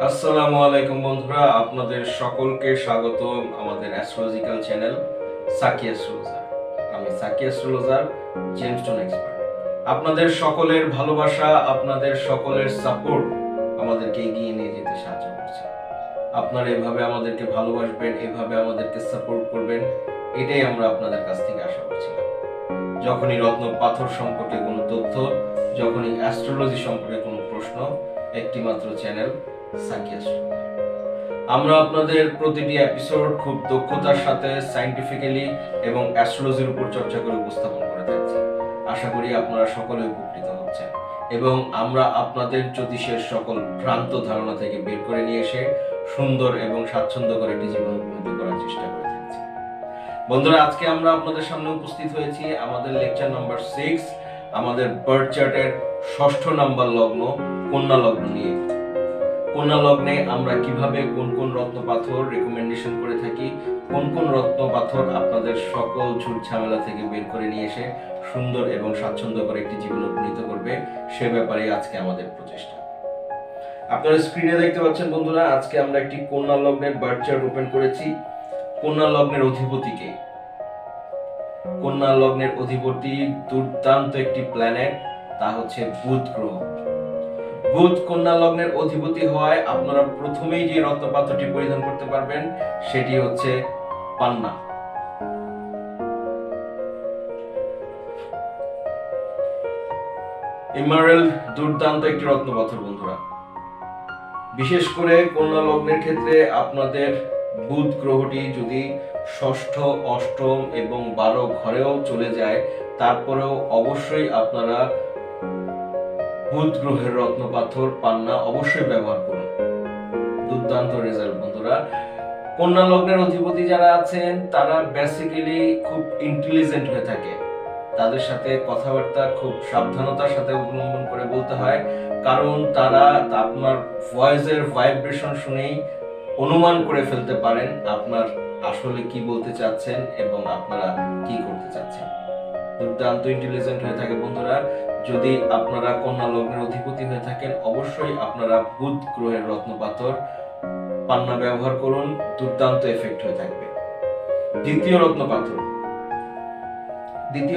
আসসালামু আলাইকুম বন্ধুরা, আপনাদের সকলকে স্বাগত আমাদের অ্যাস্ট্রোলজিক্যাল চ্যানেল সাকি অ্যাস্ট্রোলজার। আমি সাকি অ্যাস্ট্রোলজার, জেমস্টোন এক্সপার্ট। আপনাদের সকলের ভালোবাসা, আপনাদের সকলের সাপোর্ট আমাদেরকে এগিয়ে নিয়ে যেতে সাহায্য করছে। আপনারা এভাবে আমাদেরকে ভালোবাসবেন, এভাবে আমাদেরকে সাপোর্ট করবেন, এটাই আমরা আপনাদের কাছ থেকে আশা করছিলাম। যখনই রত্ন পাথর সম্পর্কে কোনো তথ্য, যখনই অ্যাস্ট্রোলজি সম্পর্কে কোনো প্রশ্ন, একটি মাত্র চ্যানেল সাকি অ্যাস্ট্রোলজার। আমরা আপনাদের প্রতিটি এপিসোড খুব দক্ষতার সাথে সায়েন্টিফিক্যালি এবং অ্যাস্ট্রোলজির উপর চর্চা করে উপস্থাপন করে থাকছি। আশা করি আপনারা সকলে উপকৃত হচ্ছেন এবং আমরা আপনাদের জ্যোতিষের সকল ভ্রান্ত ধারণা থেকে বের করে নিয়ে এসে সুন্দর এবং স্বাচ্ছন্দ্যকর একটি জীবন উপনীত করার চেষ্টা করে থাকছি। বন্ধুরা, আজকে আমরা আপনাদের সামনে উপস্থিত হয়েছি আমাদের লেকচার নাম্বার 6, আমাদের বার্থ চার্টের 6ষ্ঠ নাম্বার লগ্ন কন্যা লগ্ন নিয়ে। কন্যা লগ্নে আমরা কিভাবে কোন কোন রত্ন পাথর রেকমেন্ডেশন করে থাকি, কোন কোন রত্ন পাথর আপনাদের সকল ঝুট ঝামেলা থেকে বের করে নিয়ে এসে সুন্দর এবং স্বাচ্ছন্দ্যকর একটি জীবন উপনীত করবে, সে ব্যাপারে আজকে আমাদের প্রচেষ্টা। আপনারা স্ক্রিনে দেখতে পাচ্ছেন বন্ধুরা, আজকে আমরা একটি কন্যা লগ্নের বার্থ চার্ট ওপেন করেছি। কন্যা লগ্নের অধিপতিকে, কন্যা লগ্নের অধিপতি দুর্দান্ত একটি প্ল্যানেট, তা হচ্ছে বুধ গ্রহ। বুধ কন্যা লগ্নের অধিপতি হওয়ায় আপনারা প্রথমেই যে রত্নপাত্রটি পরিধান করতে পারবেন সেটি হচ্ছে পান্না। এমারেল্ড দুর্দান্ত একটি রত্নপাথর বন্ধুরা। বিশেষ করে কন্যা লগ্নের ক্ষেত্রে আপনাদের বুধ গ্রহটি যদি 6ষ্ঠ, 8ম এবং 12 ঘরেও চলে যায়, তারপরেও অবশ্যই আপনারা বুধ গ্রহের রত্নপাথর পান্না অবশ্যই ব্যবহার করুন। দুর্দান্ত রেজাল্ট বন্ধুরা। কন্যা লগ্নের অধিপতি যারা আছেন তারা বেসিক্যালি খুব ইন্টেলিজেন্ট হয়ে থাকে। তাদের সাথে কথাবার্তা খুব সাবধানতার সাথে অবলম্বন করে বলতে হয়, কারণ তারা আপনার ভয়েসের ভাইব্রেশন শুনেই অনুমান করে ফেলতে পারেন আপনার আসলে কি বলতে চাচ্ছেন এবং আপনারা কি করতে চাচ্ছেন। দুর্দান্ত ইন্টেলিজেন্ট হয়ে থাকে বন্ধুরা। যদি আপনারা কন্যা লগ্নের অধিপতি হয়ে থাকেন, অবশ্যই আপনারা বুধ গ্রহের রত্নপাথর পান্না ব্যবহার করুন, দুর্দান্ত এফেক্ট হয়ে থাকবে। দ্বিতীয়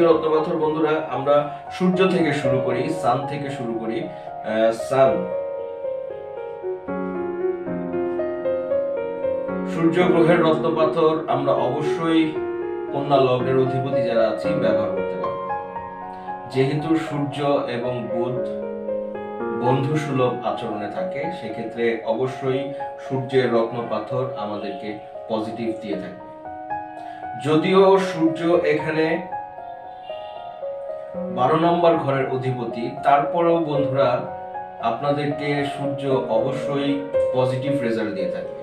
রত্নপাথর বন্ধুরা, আমরা সূর্য থেকে শুরু করি, সান থেকে শুরু করি। সান, সূর্য গ্রহের রত্নপাথর আমরা অবশ্যই কন্যা লগ্নের অধিপতি যারা আছি ব্যবহার করতে পারবো। যেহেতু সূর্য এবং বুধ বন্ধু সুলভ আচরণে থাকে, সেক্ষেত্রে অবশ্যই সূর্যের রত্নপাথর আমাদেরকে পজিটিভ দিয়ে থাকবে। যদিও সূর্য এখানে 12 নম্বর ঘরের অধিপতি, তারপরেও বন্ধুরা আপনাদেরকে সূর্য অবশ্যই পজিটিভ রেজাল্ট দিয়ে থাকবে।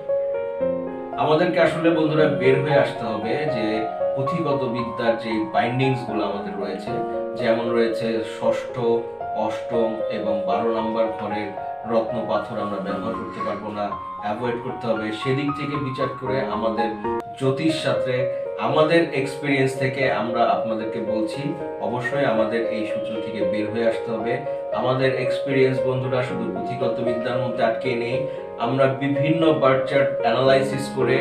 আমাদেরকে আসলে বন্ধুরা বের হয়ে আসতে হবে যে পুঁথিগত বিদ্যার যে বাইন্ডিংস গুলো আমাদের রয়েছে, যেমন রয়েছে 6ষ্ঠ, 8ম এবং 12 নম্বর ঘরের রত্ন পাথর আমরা ব্যবহার করতে পারবো না, অ্যাভয়েড করতে হবে। সেদিক থেকে বিচার করে আমাদের জ্যোতিষ শাস্ত্রে আমাদের এক্সপিরিয়েন্স থেকে আমরা আপনাদেরকে বলছি, অবশ্যই আমাদের এই সূত্র থেকে বের হয়ে আসতে হবে। আমাদের এক্সপিরিয়েন্স বন্ধুরা শুধু পুঁথিগত বিদ্যার মধ্যে আটকে নেই, আমরা বিভিন্ন বার্থ চার্ট অ্যানালাইসিস করে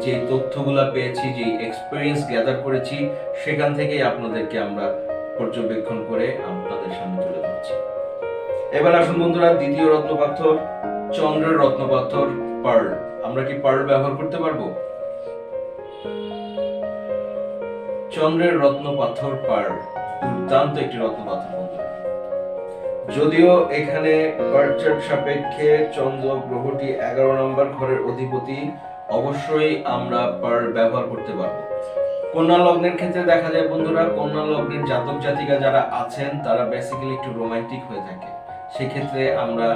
যে তথ্যগুলো পেয়েছি, যে এক্সপিরিয়েন্স গ্যাদার করেছি, সেখান থেকেই আপনাদেরকে আমরা পর্যবেক্ষণ করে আপনাদের সামনে তুলে ধরছি। এবার আসুন বন্ধুরা, দ্বিতীয় রত্নপাথর চন্দ্রের রত্নপাথর পার্ল। আমরা কি পার্ল ব্যবহার করতে পারবো? চন্দ্রের রত্নপাথর পার্ল দুর্দান্ত একটি রত্নপাথর বন্ধুরা। যদিও এখানে বার্থ চার্ট সাপেক্ষে চন্দ্র গ্রহটি 11 নম্বর ঘরের অধিপতি, অবশ্যই আমরা পার্ল ব্যবহার করতে পারবো। কন্যা লগ্নের ক্ষেত্রে দেখা যায় বন্ধুরা, কন্যা লগ্নের জাতক জাতিকা যারা আছেন তারা বেসিক্যালি একটু রোমান্টিক হয়ে থাকে। সেক্ষেত্রে আমরা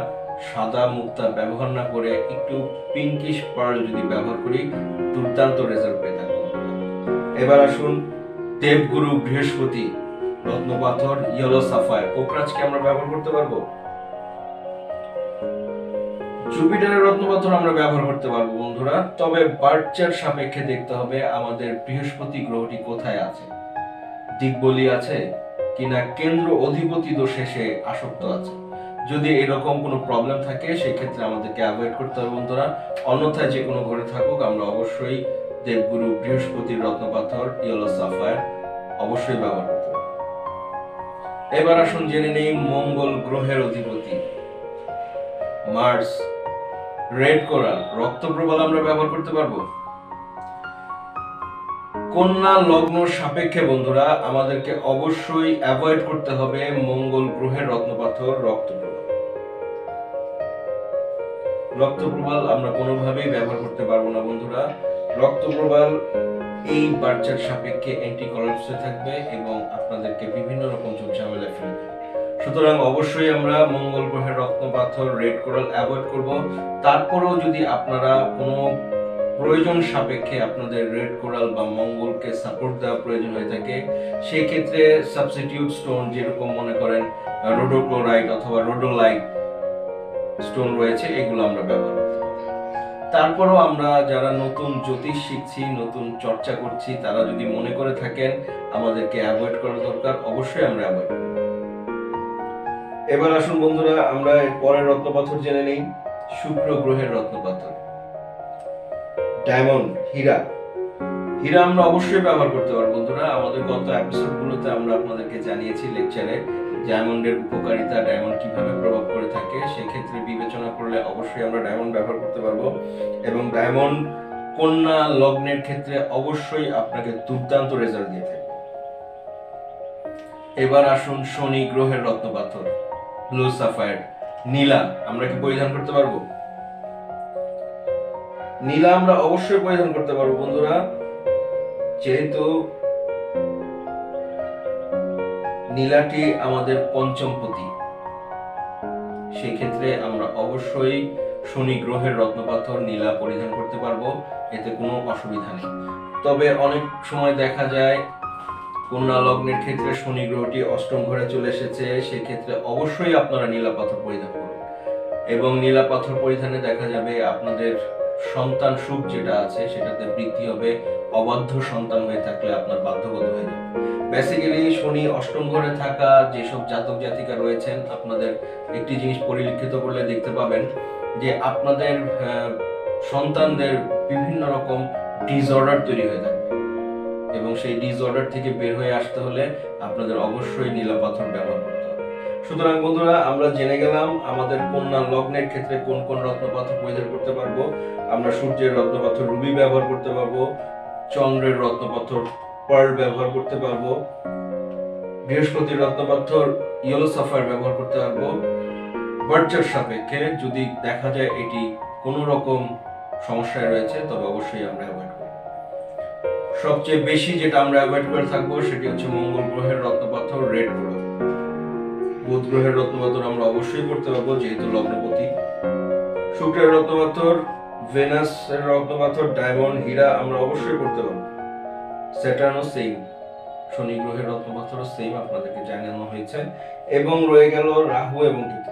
সাদা মুক্তা ব্যবহার না করে একটু পিঙ্কিশ পার্ল যদি ব্যবহার করি, দুর্দান্ত রেজাল্ট পেয়ে থাকবো। এবার আসুন দেবগুরু বৃহস্পতি রত্নপাথর ইয়েলো সাফায়ার কোকরাজকে আমরা ব্যবহার করতে পারবো। জুপিটারের রত্নপাথর আমরা ব্যবহার করতে পারবো বন্ধুরা, তবে বার্থ চার্ট সাপেক্ষে দেখতে হবে আমাদের বৃহস্পতি গ্রহটি কোথায় আছে। দিকবলি আছে কিনা কেন্দ্র অধিপতি দোষে সে আসক্ত আছে। যদি এরকম কোনো প্রবলেম থাকে সেক্ষেত্রে আমাদেরকে অ্যাভয়েড করতে হবে বন্ধুরা। অন্যথায় যে কোনো ঘরে থাকুক আমরা অবশ্যই দেবগুরু বৃহস্পতির রত্নপাথর ইয়েলো সাফায়ার অবশ্যই ব্যবহার করতে হবে। এবার আসুন জেনে নেই মঙ্গল গ্রহের অধিপতি মার্স রেড কোরাল রক্তপ্রবাল আমরা ব্যবহার করতে পারবো। কন্যা লগ্ন সাপেক্ষে বন্ধুরা আমাদেরকে অবশ্যই অ্যাভয়েড করতে হবে মঙ্গল গ্রহের রত্নপাথর রক্তপ্রবাল আমরা কোনোভাবেই ব্যবহার করতে পারবো না বন্ধুরা। রক্তপ্রবাল এই বাচ্চার সাপেক্ষে অ্যান্টি কলাপসে থাকবে এবং আপনাদেরকে বিভিন্ন রকম ঝামেলায় ফেলে দেবে। সুতরাং অবশ্যই আমরা মঙ্গল গ্রহের রত্নপাথর রেড কোরাল অ্যাভয়েড করব। তারপরেও যদি আপনারা কোনো প্রয়োজন সাপেক্ষে আপনাদের রেড কোরাল বা মঙ্গলকে সাপোর্ট দেওয়া প্রয়োজন হয়ে থাকে সেই ক্ষেত্রে সাবস্টিটিউট স্টোন যেরকম মনে করেন রোডোক্লোরাইড অথবা রোডোলাইট স্টোন রয়েছে এগুলো আমরা ব্যবহার করতে পারি। তারপরও আমরা যারা নতুন জ্যোতিষ শিখছি নতুন চর্চা করছি তারা যদি মনে করে থাকেন আমাদেরকে অ্যাভয়েড করা দরকার অবশ্যই আমরা অ্যাভয়েড করব। এবার আসুন বন্ধুরা আমরা এর পরের রত্নপাথর জেনে নেই শুক্র গ্রহের রত্নপাথর ডায়মন্ড হীরা আমরা অবশ্যই ব্যবহার করতে পারবো বন্ধুরা। আমাদের গত এপিসোডগুলোতে আমরা আপনাদেরকে জানিয়েছি লেকচারে ডায়মন্ডের উপকারিতা ডায়মন্ড কিভাবে প্রভাব করে থাকে সেক্ষেত্রে বিবেচনা করলে অবশ্যই আমরা ডায়মন্ড ব্যবহার করতে পারবো এবং ডায়মন্ড কন্যা লগ্নের ক্ষেত্রে অবশ্যই আপনাকে দুর্দান্ত রেজাল্ট দিয়ে থাকবে। এবার আসুন শনি গ্রহের রত্নপাথর ব্লু সাফায়ার নীলা আমরা কি পরিধান করতে পারবো? নীলা আমরা অবশ্যই পরিধান করতে পারবো বন্ধুরা, যেহেতু নীলাটি আমাদের পঞ্চমপতি সেই ক্ষেত্রে আমরা অবশ্যই শনি গ্রহের রত্নপাথর নীলা পরিধান করতে পারবো, এতে কোনো অসুবিধা নেই। তবে অনেক সময় দেখা যায় কন্যা লগ্নের ক্ষেত্রে শনি গ্রহটি অষ্টম ঘরে চলে এসেছে সেক্ষেত্রে অবশ্যই আপনারা নীলা পাথর পরিধান করুন এবং নীলা পাথর পরিধানে দেখা যাবে আপনাদের সন্তান সুখ যেটা আছে সেটাতে বৃদ্ধি হবে। অবাধ্য সন্তান হয়ে থাকলে আপনার বাধ্যগত হয়ে যাবে। বেসিক্যালি শনি অষ্টম ঘরে থাকা যেসব জাতক জাতিকা রয়েছেন আপনাদের একটি জিনিস পরিলক্ষিত করলে দেখতে পাবেন যে আপনাদের সন্তানদের বিভিন্ন রকম ডিসঅর্ডার তৈরি হয়ে থাকবে এবং সেই ডিসঅর্ডার থেকে বের হয়ে আসতে হলে আপনাদের অবশ্যই নীলা পাথর ব্যবহার করতে হবে। সুতরাং বন্ধুরা আমরা জেনে গেলাম আমাদের কন্যা লগ্নের ক্ষেত্রে কোন কোন রত্নপাথর পরিধান করতে পারবো। আমরা সূর্যের রত্নপাথর রুবি ব্যবহার করতে পারবো, চন্দ্রের রত্নপাথর পার্ল ব্যবহার করতে পারবো, বৃহস্পতির রত্নপাথর ইয়েলো সাফায়ার ব্যবহার করতে পারবো। বাচ্চার সাপেক্ষে যদি দেখা যায় এটি কোনো রকম সমস্যায় রয়েছে তবে অবশ্যই আমরা অ্যাভয়েড করব। সবচেয়ে বেশি যেটা আমরা অ্যাভয়েড করে থাকবো সেটি হচ্ছে মঙ্গল গ্রহের রত্নপাথর রেড কোরাল। বুধ গ্রহের রত্নপাথর আমরা অবশ্যই করতে পারবো যেহেতু লগ্নপতি। শুক্রের রত্নপাথর, ভেনাস এর রত্নপাথর, ডায়মন্ড, হীরা আমরা অবশ্যই করতে পারবো। স্যাটার্নও সেম, শনি গ্রহের রত্নপাথরও সেম আপনাদেরকে জানানো হয়েছে। এবং রয়ে গেল রাহু এবং কেতু।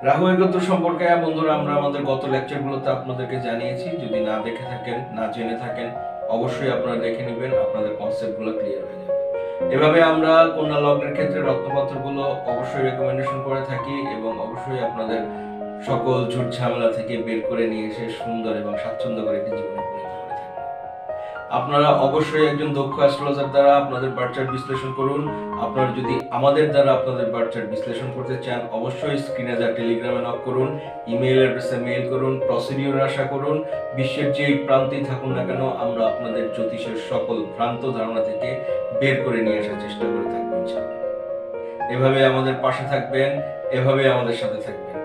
রাহু এবং কেতু সম্পর্কে বন্ধুরা আমরা আমাদের গত লেকচারগুলোতে আপনাদেরকে জানিয়েছি, যদি না দেখে থাকেন না জেনে থাকেন অবশ্যই আপনারা দেখে নেবেন, আপনাদের কনসেপ্টগুলো ক্লিয়ার হয়ে যাবে। এভাবে আমরা কন্যা লগ্নের ক্ষেত্রে রত্নপাথরগুলো অবশ্যই রেকমেন্ডেশন করে থাকি এবং অবশ্যই আপনাদের সকল ঝুট ঝামেলা থেকে বের করে নিয়ে এসে সুন্দর এবং স্বাচ্ছন্দ্য করে একটি জীবনে পরিণত করে থাকি। আপনারা অবশ্যই একজন দক্ষ অ্যাস্ট্রোলজার দ্বারা আপনাদের বার্থ চার্ট বিশ্লেষণ করুন। আপনারা যদি আমাদের দ্বারা আপনাদের বার্থ চার্ট বিশ্লেষণ করতে চান অবশ্যই স্ক্রিনে দেওয়া টেলিগ্রামে নক করুন, ইমেল অ্যাড্রেসে মেইল করুন, প্রসিডিউর আশা করুন। বিশ্বের যেই প্রান্তেই থাকুন না কেন আমরা আপনাদের জ্যোতিষের সকল ভ্রান্ত ধারণা থেকে বের করে নিয়ে আসার চেষ্টা করে থাকবো ইনশাআল্লাহ। এভাবে আমাদের পাশে থাকবেন, এভাবে আমাদের সাথে থাকবেন।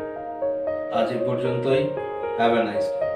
আজ এই পর্যন্তই। Have a nice day.